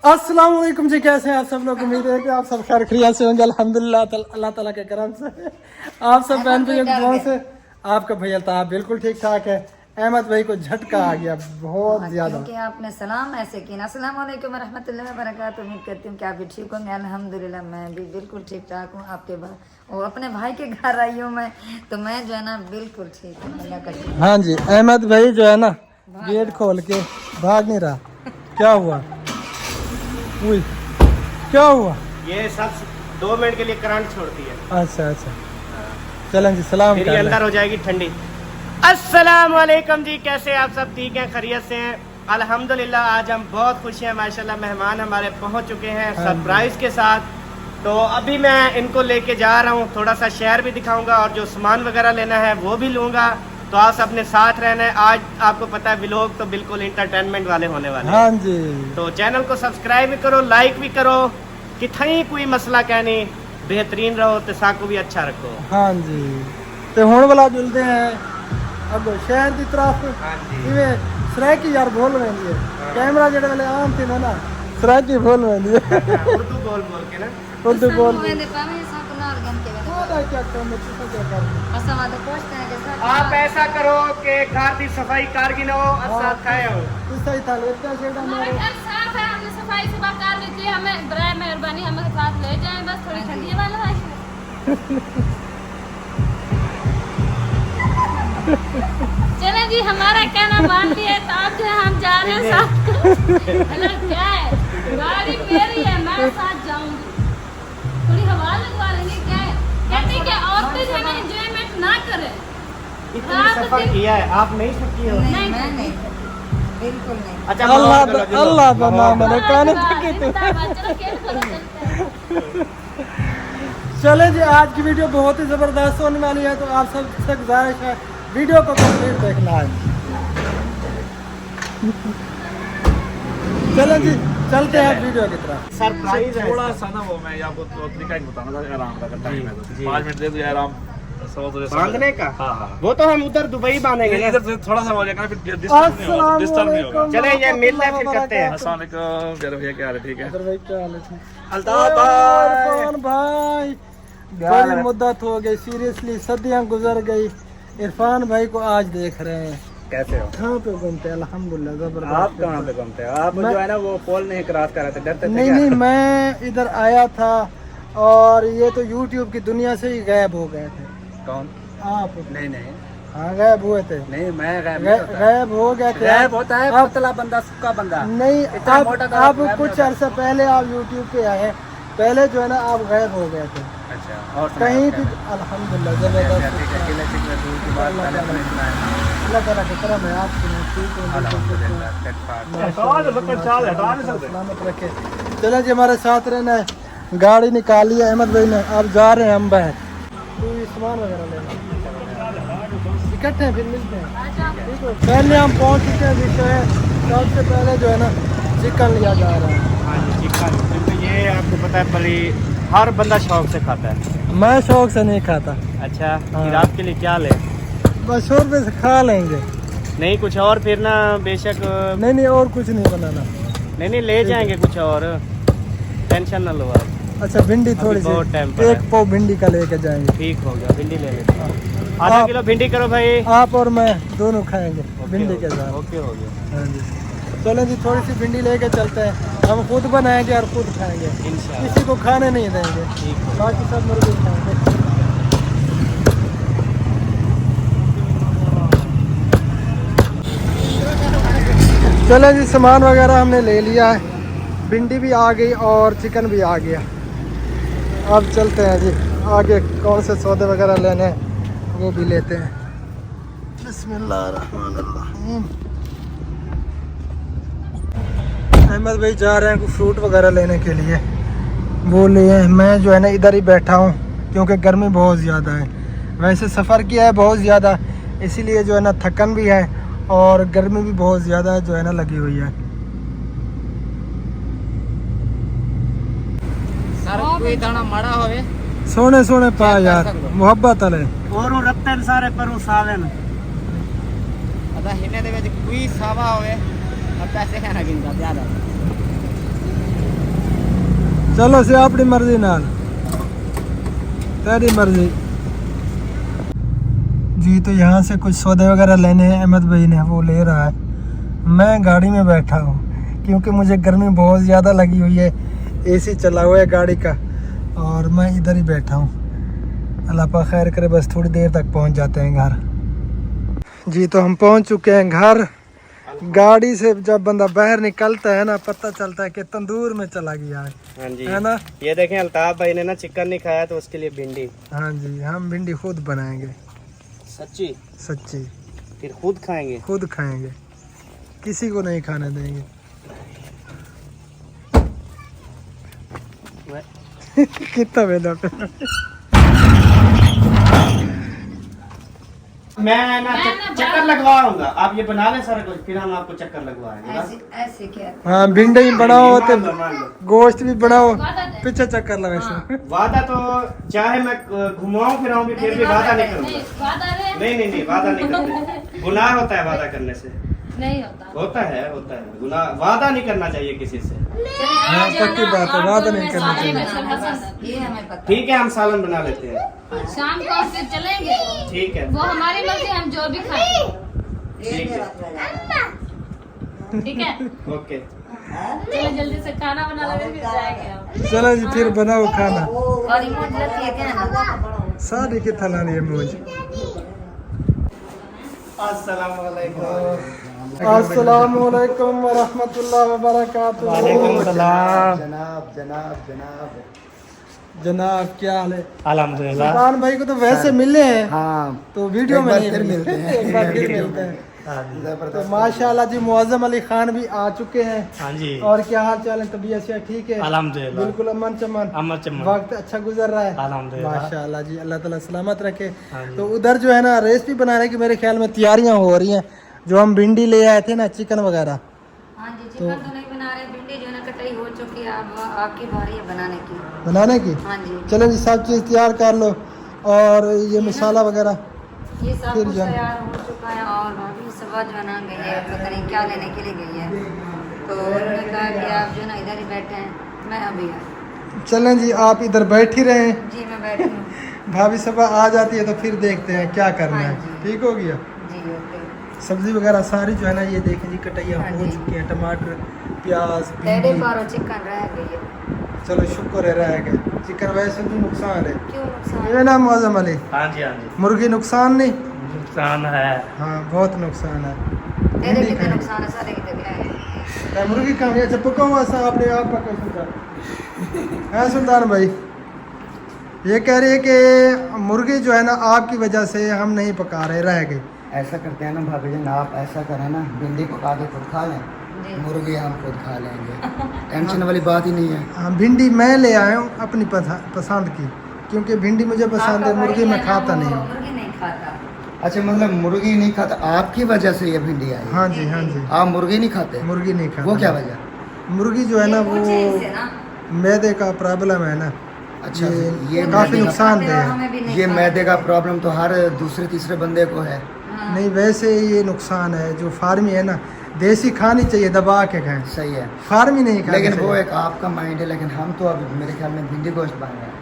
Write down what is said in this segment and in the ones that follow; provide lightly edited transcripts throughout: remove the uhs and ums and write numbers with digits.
अस्सलाम वालेकुम जी, कैसे हैं आप सब लोग। उम्मीद है कि आप सब खैर खैरियत से होंगे। अल्हम्दुलिल्लाह अल्लाह ताला के करम से आप सब बहन भाइयों की दुआ से आपका भैया अल्ताफ बिल्कुल ठीक ठाक है। अहमद भाई को झटका आ गया बहुत ज्यादा, क्योंकि आपने सलाम ऐसे किया। अस्सलाम वालेकुम रहमतुल्लाहि व बरकातुहू। उम्मीद करती हूँ कि आप भी ठीक होंगे। अल्हम्दुलिल्लाह मैं भी बिल्कुल ठीक ठाक हूँ। आपके और अपने भाई के घर आई हूँ मैं, तो मैं जो है ना बिल्कुल ठीक हूँ। अल्लाह का शुक्र। हाँ जी, अहमद भाई जो है ना गेट खोल के भाग नहीं रहा। क्या हुआ? क्या हुआ? ये सब 2 मिनट के लिए करंट छोड़ती है। अच्छा अच्छा, चलें जी, सलाम मेरी अंदर हो जाएगी ठंडी। अस्सलाम वालेकुम जी, कैसे आप सब ठीक हैं, खैरियत से हैं? अल्हम्दुलिल्लाह आज हम बहुत खुश हैं माशाल्लाह। मेहमान हमारे पहुंच चुके हैं सरप्राइज के साथ। तो अभी मैं इनको लेके जा रहा हूँ, थोड़ा सा शहर भी दिखाऊंगा और जो सामान वगैरह लेना है वो भी लूंगा। तो आप अपने साथ रहना है। आज आपको पता है व्लॉग तो बिल्कुल इंटरटेनमेंट वाले होने वाले हैं। हाँ जी, तो चैनल को सब्सक्राइब भी करो, लाइक भी करो। कितनी कोई मसला कहनी, बेहतरीन रहो तो साको भी अच्छा रखो। हाँ जी, तो हुण वाला जुलते हैं अब शहर की तरफ। हाँ जी। इवें सराकी यार बोल रही है कैमरा जेड़े वाले आम थे ना सराकी बोल रही है उर्दू बोल बोल के ना। उर्दू बोल आप ऐसा करो कि घर की सफाई कारगी ना हो, साथ खाए हो। सही था लेते शेड़ा मारो। साफ है, हमने सफाई सुबह कर ली थी। हमें बराए मेहरबानी हमें साथ ले जाएं, बस थोड़ी ठंडी वाला है। चले जी, हमारा कहना मान लिया तो आप जो है हम जा रहे हैं साथ। अलग क्या है, गाड़ी मेरी है, मैं साथ जाऊंगी। थोड़ी हवा लगवा लेंगे। क्या है, कहते हैं कि औरतें जो है ना एंजॉयमेंट ना करें। इतना सफर किया है, आप नहीं सकती हो। नहीं मैं नहीं, बिल्कुल नहीं। अच्छा अल्लाह का नाम है काने तक। चले जी, आज की वीडियो बहुत ही जबरदस्त होने वाली है, तो आप सबसे गुजारिश है वीडियो को कंप्लीट देखना है। चलो जी, चलते हैं वीडियो की तरफ। सरप्राइज है थोड़ा सा ना वो मैं आपको तरीका ही बताना था। आराम का टाइम है तो 5 मिनट दे दो आराम बांधने का। हाँ हाँ, वो तो हम उधर दुबई बांधेंगे ना। इधर से थोड़ा सा हो जाएगा, फिर डिस्टर्ब नहीं होगा। चले ये मिल रहा है, फिर करते हैं। अस्सलाम वालेकुम प्यारे भैया, क्या हाल है? ठीक है भाई, क्या हाल है? अल्ताफ इरफान भाई, बड़ी मुद्दत हो गई, सीरियसली सदियां गुजर गई। इरफान भाई को आज देख रहे हैं। कैसे हो? कहाँ पे घूमते हैं? अल्हम्दुलिल्लाह जबरदस्त। आप कहाँ पे घूमते हो? आप जो है ना वो पोल नहीं क्रॉस कर रहे थे, डरते थे नहीं क्या? नहीं, मैं इधर आया था और ये तो यूट्यूब की दुनिया से ही गायब हो गए थे। कौन? आप? नहीं नहीं हाँ, गायब हुए थे। नहीं, मैं गायब हो गए थे। गायब होता है अब- पतला बंदा, सुक्का बंदा। नहीं, इतना मोटा तो अब गायब कुछ नहीं होता। अर्सा पहले आप यूट्यूब पे आए, पहले जो है ना आप गायब हो गए थे अच्छा, और कहीं भी। अल्हम्दुलिल्लाह जबरदस्त। अकेले चिकने दूर की बात अल्लाह पहले ताला- तो इतना है। अल्लाह ताला की करम है, आप ठीक हैं? अल्हम्दुलिल्लाह, ठीक-ठाक। सलामत रखे। चलो जी, हमारे साथ रहना है। गाड़ी निकाली है अहमद भाई ने, अब जा रहे हैं हम बाहर कोई सामान वगैरह लेना। इकट्ठे फिर मिलते हैं, ठीक है? पहले हम पहुंच चुके हैं विषय। सबसे पहले जो है ना चिकन लिया जा रहा है। हाँ जी, चिकन। क्योंकि ये आपको पता है बड़ी हर बंदा शौक से खाता है। मैं शौक से नहीं खाता। अच्छा, हाँ। फिर आपके लिए क्या ले? बस 100 रुपये से खा लेंगे। नहीं कुछ और फिर ना, बेशक। नहीं नहीं, और कुछ नहीं बनाना। नहीं नहीं, ले जाएंगे कुछ और, टेंशन ना लो आप। अच्छा, भिंडी थोड़ी बहुत टाइम सी, पर है। 1 पाव भिंडी का लेके जाएंगे। ठीक हो गया, भिंडी ले लेते हैं। आधा आप- किलो भिंडी करो भाई। आप और मैं दोनों खाएंगे भिंडी के साथ। ओके हो गया हाँ जी, चलो जी, थोड़ी सी भिंडी लेके चलते हैं। हम खुद बनाएंगे और खुद खाएंगे, इंशाल्लाह। किसी को खाने नहीं देंगे। ठीक हो। बाकी सब मुर्गे खाएंगे। चलो जी, सामान वगैरह हमने ले लिया है, भिंडी भी आ गई और चिकन भी आ गया। अब चलते हैं जी आगे, कौन से सौदे वगैरह लेने हैं वो भी लेते हैं। बिस्मिल्लाहिर्रहमानिर्रहीम। अहमद भाई जा रहे हैं कुछ फ्रूट वगैरह लेने के लिए, वो लिए। मैं जो है ना इधर ही बैठा हूँ क्योंकि गर्मी बहुत ज़्यादा है। वैसे सफ़र किया है बहुत ज़्यादा, इसीलिए जो है ना थकन भी है और गर्मी भी बहुत ज़्यादा जो है ना लगी हुई है। कोई दाना माड़ा होवे सोने सोने पा यार, मोहब्बत वाले। और रत्तन सारे पर सावन अदा हिने दे विच कोई सावा होवे और पैसे खाना गिनदा ज्यादा। चलो से अपनी मर्जी नाल, तेरी मर्जी जी। तो यहाँ से कुछ सौदे वगैरह लेने हैं, अहमद भाई ने वो ले रहा है। मैं गाड़ी में बैठा हूँ क्योंकि मुझे गर्मी बहुत ज़्यादा लगी हुई है, एसी चला हुआ है गाड़ी का, और मैं इधर ही बैठा हूँ। अल्लाह पाक खैर करे, बस थोड़ी देर तक पहुँच जाते हैं घर जी। तो हम पहुँच चुके हैं घर। गाड़ी से जब बंदा बाहर निकलता है ना, पता चलता है कि तंदूर में चला गया है। हाँ जी, है ना। ये देखें अल्ताफ भाई ने ना चिकन नहीं खाया तो उसके लिए भिंडी। हाँ जी, हम भिंडी खुद बनाएंगे। सच्ची? सच्ची, फिर खुद खाएंगे? खुद खाएंगे, किसी को नहीं खाने देंगे। कितना बेदा पे मैं ना चक्कर लगवाऊंगा, आप ये बना लें सारा कुछ, फिर हम आपको चक्कर लगवाएंगे ना? ऐसे क्या? हाँ, भिंडी बनाओ तो मान लो। गोश्त भी बनाओ, पीछे चक्कर लगा। वादा तो चाहे मैं घुमाऊं फिराऊं भी, फिर भी वादा नहीं करूंगा। नहीं, वादा नहीं करते। गुनाह होता है वादा करने से। नहीं होता है गुनाह। वादा नहीं करना चाहिए किसी से। हाँ, पक्की बात है, वादा नहीं करना चाहिए। ये हमें पता। ठीक है, हम सालन बना लेते हैं। शाम को फिर चलेंगे। ठीक है, वो हमारी मर्जी, हम जो भी खाएं। ठीक है, ठीक है, ओके। चलो जल्दी से खाना बना लेंगे, फिर जाएंगे हम। चलो जी, फिर बनाओ खाना। और इमोट लगती है क्या ना? सारी की थलानी है मुझे। अस्सलामुअलैकुम वरहमतुल्लाहि वबरकातुहू। वालेकुम सलाम। जनाब क्या हाल है? अल्हम्दुलिल्लाह। सुल्तान भाई को तो वैसे मिले हैं, हाँ, तो वीडियो में नहीं फिर मिलते हैं। एक बार फिर मिलते हैं। तो माशाल्लाह जी, मुअज्जम अली खान भी आ चुके हैं। हाँ जी, और क्या हाल चाल है? तबीयत से ठीक है? अल्हम्दुलिल्लाह। बिल्कुल अमन चमन, वक्त अच्छा गुजर रहा है अल्हम्दुलिल्लाह। माशाल्लाह जी, अल्लाह ताला सलामत रखे। हाँ जी। तो उधर जो है ना रेसिपी बना रहे कि मेरे ख्याल में तैयारियां हो रही हैं। जो हम भिंडी ले आए थे ना, चिकन वगैरह। हाँ जी, चिकन तो नहीं बना रहे, भिंडी जो है ना कटाई हो चुकी है, अब आपकी बारी है बनाने की। बनाने की? हाँ जी, चलो जी, सब चीज़ तैयार कर लो, और ये मसाला वगैरह ये सब फिर कुछ जान। तैयार हो चुका है। और भाभी सुबह जो है ना गई है, पता नहीं क्या लेने के लिए गई है, तो उन्होंने कहा कि आप जो ना इधर ही बैठे हैं, मैं अभी आई। चलें जी, आप इधर बैठ ही रहें। जी मैं बैठी हूँ। भाभी सुबह आ जाती है तो फिर देखते हैं क्या करना है। हाँ जी। ठीक हो गया। जी ओके। सब्जी वगैरह सारी जो है ना, ये देखें जी, कटाइयाँ हाँ हो जी। चुकी हैं। टमाटर, प्याज, टेढ़े भिंडी। पारो चिकन रह गई है। चलो शुक्र है, रह गए। चिकन वैसे भी नुकसान है। क्यों नुकसान? ये ना मुअज्जम अली, हाँ जी, मुर्गी नुकसान नहीं? नुकसान है। हाँ, बहुत नुकसान है। तेरे भिंडी कितने खाएं। नुकसान है, सारे कितने क्या है? मुर्गी खानी है। अच्छा, पका हुआ सा आपने आप पका सुल्तान है? सुल्तान भाई ये कह रही है कि मुर्गी जो है ना, आपकी वजह से हम नहीं पका रहे, रह गई। ऐसा करते हैं ना भाभी जान, आप ऐसा करें ना, भिंडी पका के खुद खा लें, जी। मुर्गी हम खुद खा लेंगे। टेंशन वाली बात ही नहीं है। हाँ, भिंडी मैं ले आया हूँ अपनी पसंद की, क्योंकि भिंडी मुझे पसंद आपका है, मुर्गी भाई मैं है ना, खाता वो नहीं हूँ। मुर्गी नहीं खाता। अच्छा, मतलब मुर्गी नहीं खाता, आपकी वजह से ये भिंडी आई। हाँ जी, हाँ जी, आप मुर्गी नहीं खाते? मुर्गी नहीं खाता। वो क्या वजह? मुर्गी जो है ना, ये पूछे इससे वो ना। मैदे का प्रॉब्लम है ना। अच्छा, ये ये काफी मैदे का- नुकसान दे है। हमें भी नहीं ये खाना। मैदे का प्रॉब्लम तो हर दूसरे तीसरे बंदे को है। हाँ। नहीं, वैसे ये नुकसान है। जो फार्मी है ना, देसी खानी चाहिए, दबा के खाएं। सही है, फार्मी नहीं खानी लेकिन वो चाहिए। एक आपका माइंड है, लेकिन हम तो अभी मेरे ख्याल में भिंडी गोश्त बन रहे हैं।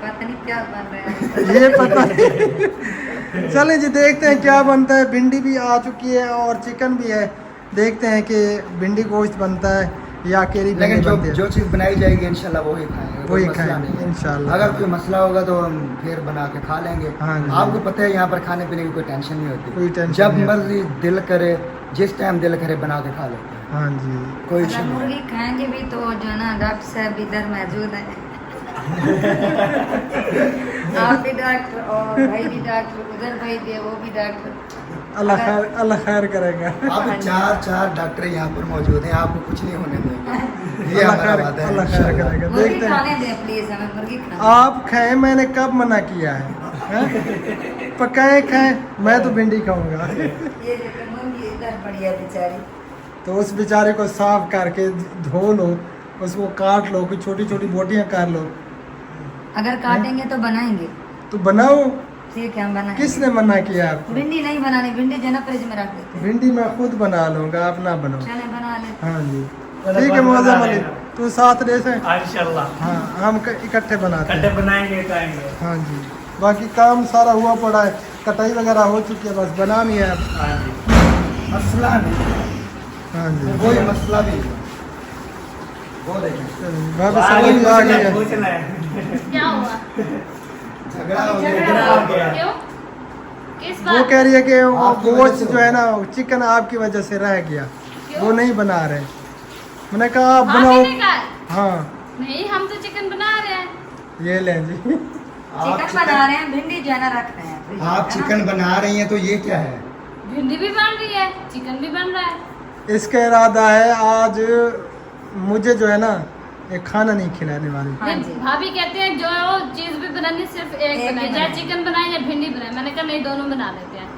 पता नहीं क्या बन रहा है। ये पता नहीं। चलें जी, देखते हैं क्या बनता है। भिंडी भी आ चुकी है और चिकन भी है। देखते हैं कि भिंडी गोश्त बनता है या अकेली लेकिन भिंडी जो बनती है। जो चीज़ बनाई जाएगी इंशाल्लाह वही खाएंगे, कोई वही मसला खाएंगे, नहीं है। इंशाल्लाह। अगर कोई मसला होगा तो हम फिर बना के खा लेंगे। हाँ जी। आपको पता है यहाँ पर खाने पीने की कोई टेंशन नहीं होती, कोई टेंशन जब नहीं होती। मर्जी दिल करे, जिस टाइम दिल करे बना के खा लेते हैं, हाँ जी। कोई अगर इशू नहीं है। मुर्गी खाएंगे भी तो जो है ना, डॉक्टर साहब इधर मौजूद है। आप भी डॉक्टर और भाई भी डॉक्टर, उधर भाई भी है, वो भी डॉक्टर। अल्लाह खैर करेगा। आप चार डॉक्टर यहाँ पर मौजूद हैं, आपको कुछ नहीं होने देंगे। ये हमारा वादा है अल्लाह खैर इंशाल्लाह। करेगा। मुर्गी देखते हैं। खाने दें प्लीज, हमें मुर्गी खाने आप खाएं, मैंने कब मना किया है? हैं? पकाए खाएं, मैं तो भिंडी खाऊंगा। ये देखो मुर्गी इधर पड़ी है बेचारी। तो उस बेचारे को साफ करके धो लो, उसको काट लो, कुछ छोटी छोटी बोटियां कर लो। अगर काटेंगे तो बनाएंगे। तो बनाओ। ठीक है, हम बनाएंगे। किसने मना किया आपको? भिंडी नहीं बनानी, भिंडी जो है ना फ्रिज में रख देते हैं। भिंडी मैं खुद बना लूंगा, आप ना बनाओ। चले बना लेते। हाँ जी, ठीक है मुअज्जम अली, तो साथ दे से इंशाल्लाह हाँ हम इकट्ठे बनाते हैं। कट्टे बनाएंगे तो आएंगे। हाँ जी, बाकी काम सारा हुआ पड़ा है, कटाई वगैरह हो चुकी है, बस बनानी है अब। हाँ जी। मसला नहीं, हाँ जी, कोई मसला भी नहीं। वो देखें भाभी समझ में आ गई है। पूछना है। क्या हुआ? झगड़ा हो गया। झगड़ा हो गया। क्यों? किस वो बात? कह रही है कि वो आपकी वजह गोश्त से जो है ना, चिकन आपकी वजह से रह गया, क्यों? वो नहीं बना रहे। मैंने कहा आप भाभी बनाओ। ने कहा हाँ नहीं, हम तो चिकन बना रहे हैं। ये लें जी। आप चिकन बना रहे हैं, भिंडी जो है ना रख रहे हैं। आप चिकन बना रही हैं तो ये क्या है? भिंडी भी बन रही है, चिकन भी बन रहा है। इसका इरादा है आज मुझे जो है ना ये खाना नहीं खिलाने वाली। हाँ जी। भाभी कहते हैं जो चीज भी बनानी सिर्फ एक एक ही बनाए, बनाए। या चिकन बनाए या भिंडी बनाए। मैंने कहा नहीं, दोनों बना लेते हैं।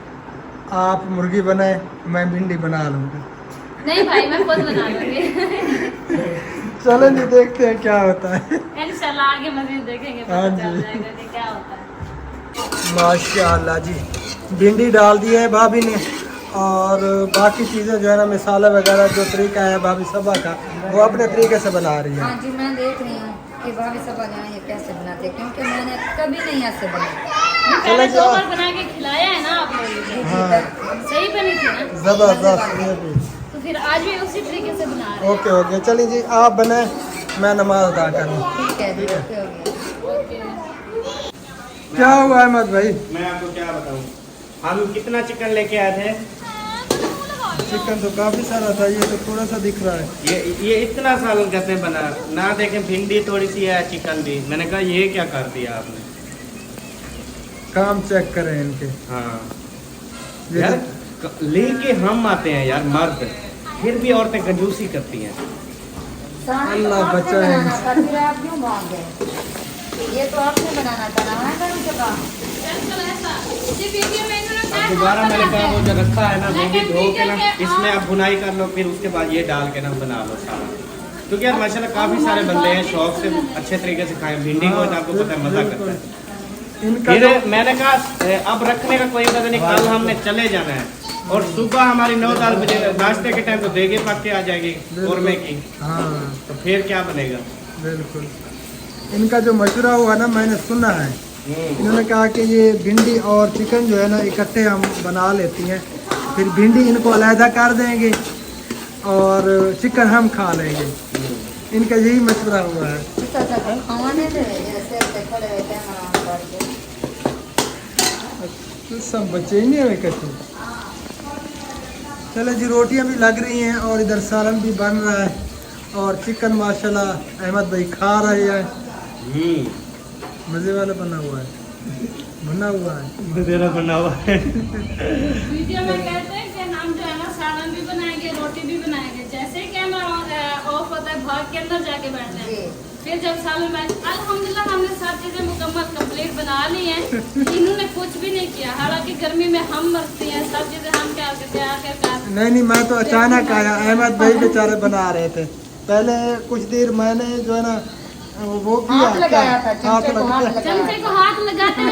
आप मुर्गी बनाए, मैं भिंडी बना लूँगा। नहीं भाई, मैं खुद बना लूंगी। चलो जी, देखते हैं क्या होता है। इंशाल्लाह आगे मजीद देखेंगे, पता हाँ चल जी। जाएगा कि क्या होता है। माशाल्लाह जी, भिंडी डाल दी है भाभी ने, और बाकी चीज़ें जो है ना, मिसाला वगैरह जो तरीका है भाभी सबा का, वो अपने तरीके से बना रही है। हाँ जी, मैं देख रही हूँ कि भाभी सब जाने ये कैसे बनाते हैं, क्योंकि मैंने कभी नहीं ऐसे बनाया। पहले चलो 2 जी। बार बना के खिलाया है ना आप लोगों को, हाँ सही बनी थी ना, ज़बरदस्त, ये भी तो फिर आज भी उसी तरीके से बना रहे हैं। Okay okay. चलिए जी, आप बनाए, मैं नमाज अदा करूँ। ठीक है जी, ओके हो गया। क्या हुआ अहमद भाई? मैं आपको क्या बताऊं, हम कितना चिकन लेके आए थे। चिकन तो काफ़ी सारा था, ये तो थोड़ा सा दिख रहा है। ये इतना सालन कैसे बना ना, देखें भिंडी थोड़ी सी है, चिकन भी। मैंने कहा ये क्या कर दिया आपने। काम चेक करें इनके। हाँ ये यार, तो- लेके हम आते हैं यार मर्द, फिर भी औरतें कंजूसी करती हैं। सानी तो अल्लाह आपने बचाए। बनाना था, फिर आप क्यों भाग गए? ये तो आपने बनाना था ना, मैं करूँ क्या काम? दरअसल ऐसा, ये वीडियो में इन्होंने क्या अब दोबारा मैंने कहा वो जो रखा है ना, वो भी लेकिन धो के ना, वीडियो के इसमें आप बुनाई कर लो, फिर उसके बाद ये डाल के ना बना लो सारा। क्योंकि यार माशाल्लाह काफी सारे बंदे हैं शौक से अच्छे तरीके से खाएं भिंडी को, तो आपको पता है मजा करता है। इनका फिर जो मैंने कहा अब रखने का कोई वजह नहीं, कल हमने चले जाना है, और सुबह हमारी 9-10 बजे नाश्ते के टाइम तो देगे पक के आ जाएगी कौरमे की, हाँ तो फिर क्या बनेगा। बिल्कुल, इनका जो मशवरा हुआ ना, मैंने सुना है, इन्होंने कहा कि ये भिंडी और चिकन जो है ना इकट्ठे हम बना लेती हैं, फिर भिंडी इनको अलहदा कर देंगे और चिकन हम खा लेंगे। इनका यही मशवरा हुआ है। इसका तो खाने दे, जैसे ऐसे खड़े हुए कैमरा ऑन करके। तो सब बच्चे ही नहीं हुए कच्चे। चलो जी, रोटियां भी लग रही हैं और इधर सालन भी बन रहा है, और चिकन माशाल्लाह अहमद भाई खा रहे हैं। मज़े वाला बना हुआ है, बना हुआ है। बना हुआ है। वीडियो में कहते हैं कि हम जो है ना सालन भी बनाएंगे, रोटी भी बनाएंगे। जैसे ही कैमरा ऑफ होता है, भाग के अंदर जाके बैठ जाए। जी। फिर जब सालन बैठ, अल्हम्दुलिल्लाह हमने सब चीजें मुकम्मल कंप्लीट बना ली हैं। इन्होंने कुछ भी नहीं किया, हालांकि गर्मी में हम मरती हैं, सब चीजें हम क्या करते हैं आखिरकार। नहीं, मैं तो अचानक आया, अहमद भाई बेचारे बना रहे थे। पहले कुछ देर मैंने जो है ना वो किया, हाथ लगाया था, हाथ चमचे को हाथ लगाया। लगाया। चमचे को हाथ लगाते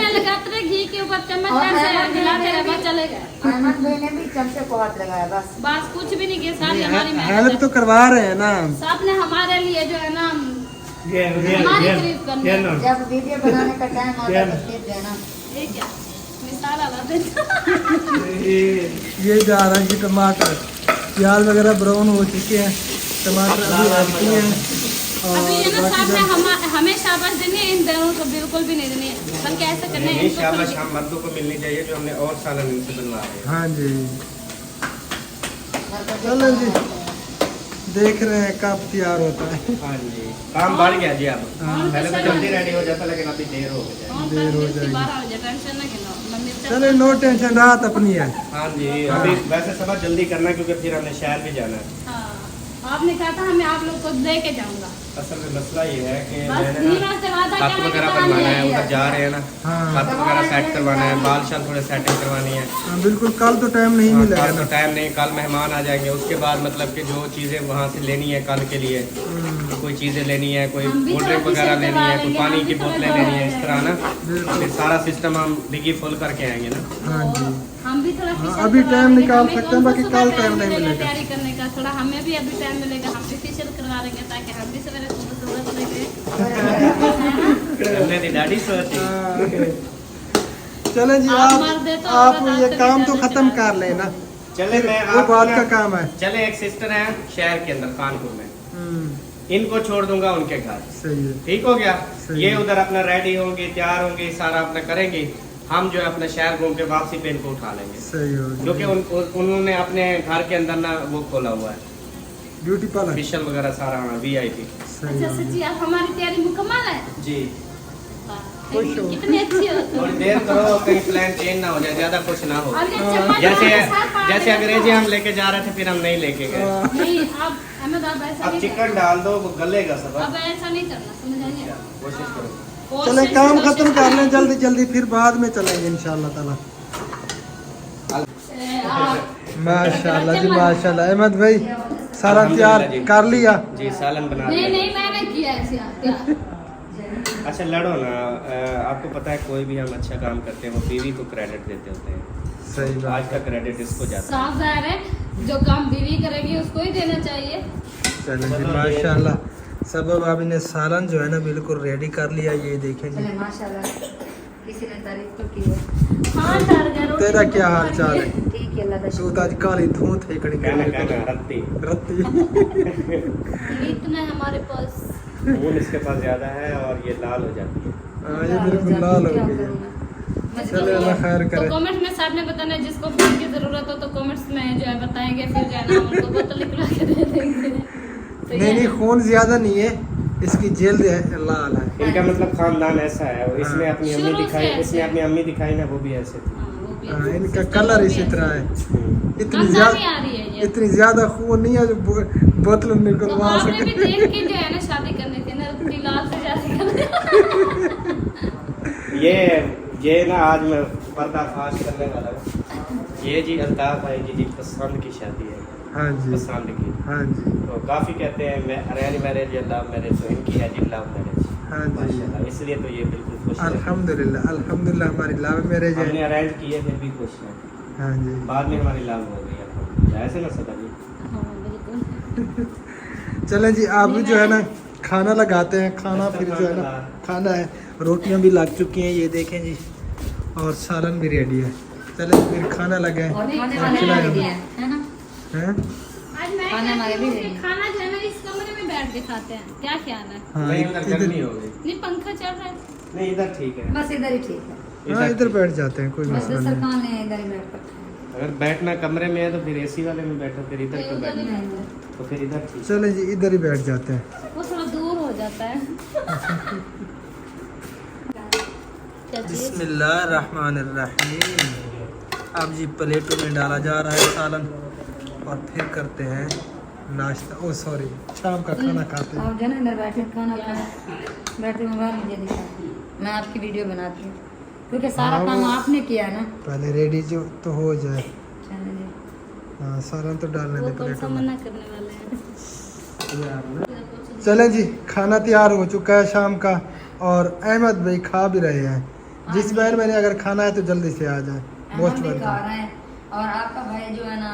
रहे घी के ऊपर चम्मच और ऐसे अहमद हिलाते भाई रहे, ने बस चले गए। अहमद भाई ने भी चमचे को हाथ लगाया, बस। बस कुछ भी नहीं किया, सारी हमारी हेल्प मेहनत तो करवा रहे हैं ना हम। सब ने हमारे लिए जो है ना हमारी तारीफ करनी है। जब वीडियो बनाने का टाइम आता है तो फिर देना। ये क्या मिसाल आवाज़ ये जा रहा है जी टमाटर, प्याज वगैरह ब्राउन हो चुके हैं, टमाटर अभी ऐड किए हैं। अभी ये ना और साहब ने बाकी हमें शाबाश देनी है, इन दोनों को बिल्कुल भी नहीं देनी है, बल्कि ऐसा करना है नहीं, इनको शाबाश थोड़ी- हम मर्दों को मिलनी चाहिए जो हमने और सालन इनसे बनवा रहे हैं। हाँ जी, चलो जी, देख रहे हैं कब तैयार होता है। हाँ जी, काम बढ़ गया जी अब। हाँ। पहले तो जल्दी रेडी हो जाता, लेकिन अभी देर हो गई। कौन देर सा हो इसके जाएगी। 12 बजे टेंशन ना गिनो, मम्मी चलो नो टेंशन, रात अपनी है। हाँ जी, अभी वैसे सब जल्दी करना है क्योंकि फिर हमने शहर भी जाना है। हाँ, आपने कहा था मैं आप लोग को दे के जाऊंगा, असल में मसला ये है कि बस मैंने धीरे से वादा खत करना वगैरह कि बनवाना है, हम उधर जा रहे हैं ना, हाँ खत वगैरह सेट करवाना है, बाल शाल थोड़े सेटिंग करवानी है। हाँ, बिल्कुल, कल तो टाइम नहीं मिलेगा कल तो ना। टाइम नहीं, कल मेहमान आ जाएंगे, उसके बाद मतलब कि जो चीज़ें वहाँ से लेनी है कल के लिए, कोई चीज़ें लेनी है, कोई हम भी कोल्ड ड्रिंक थोड़ा वगैरह पीछे लेनी है, करवा कोई लेंगे, पानी हम की भी थोड़ा बोतलें थोड़ा लेनी है, इस तरह ना बिल्कुल। फिर सारा सिस्टम हम डिग्गी फुल करके आएंगे ना। हाँ जी, हम भी थोड़ा हाँ, पीछे अभी करवा टाइम लेंगे, निकाल हमें सकते हैं, कौन सा बाकी सुबह कल टाइम टाइम नहीं मिलेगा। तैयारी करने का, थोड़ा हमें भी अभी टाइम मिलेगा, हम भी पीछे फेशियल करवा देंगे ताकि हम भी सवेरे खूबसूरत लगे। हमने दी दाढ़ी सोची। चलें जी, आप मर्द है तो आप औरत ये आपसे काम भी तो जाने खत्म चाहिए। कर लेना। चले मैं वो आपको बात ना- का काम है। चले एक सिस्टर है शहर के अंदर कानपुर में, इनको छोड़ दूंगा उनके घर, सही है। ठीक हो गया। सही ये है। उधर अपना रेडी होंगे, तैयार होंगे, सारा अपना करेंगे। हम जो है अपना शहर घूम के वापसी पे इनको उठा लेंगे, सही हो क्योंकि उन्होंने अपने घर के अंदर ना वो खोला हुआ है ब्यूटी पार्लर। फेशियल वगैरह सारा, VIP। सही अच्छा हो सच्ची आप हमारी तैयारी मुकम्मल है। जी वाह, खुश हो। कितनी अच्छी हो तुम। थोड़ी देर करो, कहीं प्लान चेंज ना हो जाए, ज्यादा कुछ ना हो। और ये चम्मच जैसे हमारे साथ पानी जैसे रखो। अंग्रेजी हम लेके जा रहे थे, फिर हम नहीं लेके गए। नहीं अब अहमद आप ऐसा अब नहीं चिकन डाल दो, वो गलेगा सब। अब ऐसा नहीं करना, समझ आइए। कोशिश करो। चले काम खत्म कर लें जल्दी जल्दी, फिर बाद में चलेंगे इंशाल्लाह ताला। माशाल्लाह जी माशाल्लाह। अहमद भाई सारा तैयार कर लिया। जी सालन बना नहीं लिया। नहीं मैंने किया ऐसे तैयार। अच्छा लड़ो ना, आपको पता है कोई भी हम अच्छा काम करते हैं वो बीवी को क्रेडिट देते होते हैं। सही आज बात। का क्रेडिट इसको जाता है। साफ जाहिर है जो काम बीवी करेगी उसको ही देना चाहिए। चलें जी माशाल्लाह। सब भाभी ने सालन जो है ना बिल्कुल रेडी कर लिया। ये देखें जी। चले माशाल्लाह, किसी ने तारीफ तो की है। हाँ डर गया रोटी तेरा तो क्या बहुत हाल चाल है? ठीक है, अल्लाह का तू शुक्र। तो आज काली धूत है कड़ी कहना कहना रत्ती रत्ती। इतना है हमारे पास। खून इसके पास ज्यादा है और ये लाल हो जाती है। हाँ, ये बिल्कुल लाल हो क्या गई है। करूं मैं? चले अल्लाह खैर तो करे। कमेंट में साहब ने बताना है, जिसको फोन की जरूरत हो तो कमेंट्स में जो है बताएंगे, फिर जो है ना उनको बोतल निकला के दे देंगे। सही नहीं है? नहीं, खून ज्यादा नहीं है, इसकी जेल है लाल है। इनका मतलब खानदान ऐसा है। इसमें अपनी अम्मी शुरू से दिखाई, ऐसे। इसमें अपनी अम्मी दिखाई ना, वो भी ऐसे थी। हाँ, वो भी हाँ, है। इनका सिस्टर कलर वो भी इसी है। तरह है। इतनी खानदानी ज्यादा आ रही है ये। इतनी ज्यादा खून नहीं है जो बोतल तो निकलवा आपने भी सके। देख के जो है ना शादी करनी थी ना, लाल से शादी करनी। ये ना आज मैं पर्दाफाश करने वाला हूँ। ये जी अल्ताफ भाई जी पसंद की शादी है, हाँ जी पसंद की। हाँ जी तो काफी कहते हैं मैं अरेंज मैरिज या लव मैरिज, तो इनकी है जी लव मैरिज। हाँ जी। माशाल्लाह, इसलिए तो ये बिल्कुल खुश है। अल्हम्दुलिल्लाह अल्हम्दुलिल्लाह हमारी लव मैरिज हमने है। अरेंज किए फिर भी खुश हैं। हाँ जी। बाद में हमारी लव हो गई अल्हम्दुलिल्लाह। ऐसे ना सदा जी। हाँ बिल्कुल। चलें जी, आप भी जो है ना खाना लगाते हैं। खाना फिर जो है ना खाना है। रोटियां भी लग चुकी हैं, ये देखें जी, और सालन भी रेडी है। चलें फिर खाना लगाएं। और खाने और वाले खिलाएं भी हमें। हैं, है ना? हैं? आज मैं खाने वाले भी कहती हूँ कि हैं। खाना जो है ना इस कमरे में बैठ के खाते हैं, क्या ख्याल है? हाँ नहीं उधर इधर गर्मी हो गई। नहीं पंखा चल रहा है। नहीं इधर ठीक है। बस इधर ही ठीक है। हाँ इधर बैठ जाते हैं, कोई बस मसला नहीं। सरकार ने इधर ही बैठ कर अगर बैठना कमरे में है तो फिर AC वाले में बैठो, फिर इधर क्यों उधर ही बैठो? बैठो। तो फिर इधर ठीक। चलें जी, इधर ही बैठ जाते हैं। वो थोड़ा दूर हो जाता है। क्या चीज़? बिस्मिल्लाहिर्रहमानिर्रहीम। अब जी प्लेटों में डाला जा रहा है सालन, और फिर करते हैं नाश्ता। ओ सॉरी, शाम का खाना खाते हैं। आप जो है ना इधर बैठे खाना खाए, बैठे मोबाइल मुझे दिखा, मैं आपकी वीडियो बनाती हूँ, क्योंकि सारा हाँ, काम वो- आपने किया है ना। पहले रेडी जो तो हो जाए। चलो जी। हाँ सालन तो डालने वो दे कौन सा प्लेटों में। मना करने वाले हैं? चलें जी, खाना तैयार हो चुका है शाम का, और अहमद भाई खा भी रहे हैं। जिस बहन मैंने अगर खाना है तो जल्दी से आ जाए। मोस्ट हम भी खा वेलकम। रहे हैं, और आपका भाई जो है ना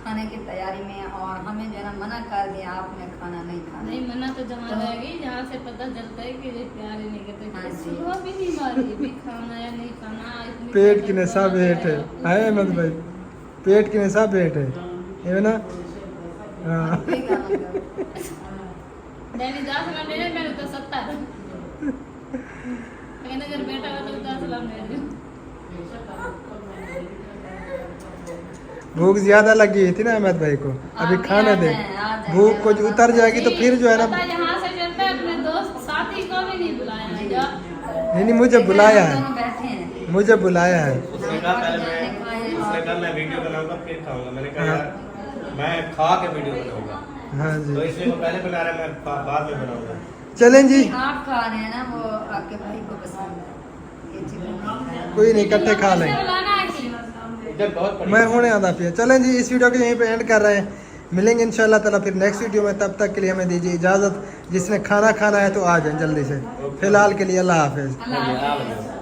खाने की तैयारी में है, और हमें जो है ना मना कर दिया आपने खाना नहीं खाना। नहीं मना तो जहाँ रहेगी जहाँ से पता चलता है कि ये प्यार ही नहीं करते। हाँ जी। सुबह भी नहीं मारी, भी खाना या नहीं खाना। इतनी पेट की ज्यादा नशा बात भेंट है अहमद भाई, पेट की नशा भेंट है ये ना। हाँ कोई काम नहीं करो। डैडी 10 सलाम दे दे, मैंने तो 70। लेकिन अगर बेटा हो तो 10 सलाम दे दे। भूख ज्यादा लगी थी ना अहमद भाई को, अभी खाने दे। भूख कुछ उतर जाएगी तो फिर जो है ना। पता यहाँ से चलता है, अपने दोस्त साथी को भी नहीं बुलाया है। जा। नहीं मुझे बुलाया है, दोनों बैठे हैं। मुझे बुलाया है। उसने कहा पहले उसने कहा मैं वीडियो बनाऊंगा फिर खाऊंगा। मैंने कहा यार मैं खा के वीडियो बनाऊंगा, हाँ तो जी। इसलिए वो पहले बना रहा है, मैं बाद में बनाऊंगा। चलें जी, आप खा रहे हैं ना, वो आपके भाई को पसंद है ये चिकन नहीं खाया। कोई नहीं, इकट्ठे खा लेंगे। बुलाना है कि? इधर बहुत पड़ी मैं होने आधा पिया। चलें जी, इस वीडियो को यहीं पे एंड कर रहे हैं। मिलेंगे इंशाल्लाह ताला फिर नेक्स्ट वीडियो में। तब तक के लिए हमें दीजिए इजाज़त। जिसने खाना खाना है तो आ जाए जल्दी से। फिलहाल के लिए अल्लाह हाफिज़। अल्लाह हाफ़िज़। है।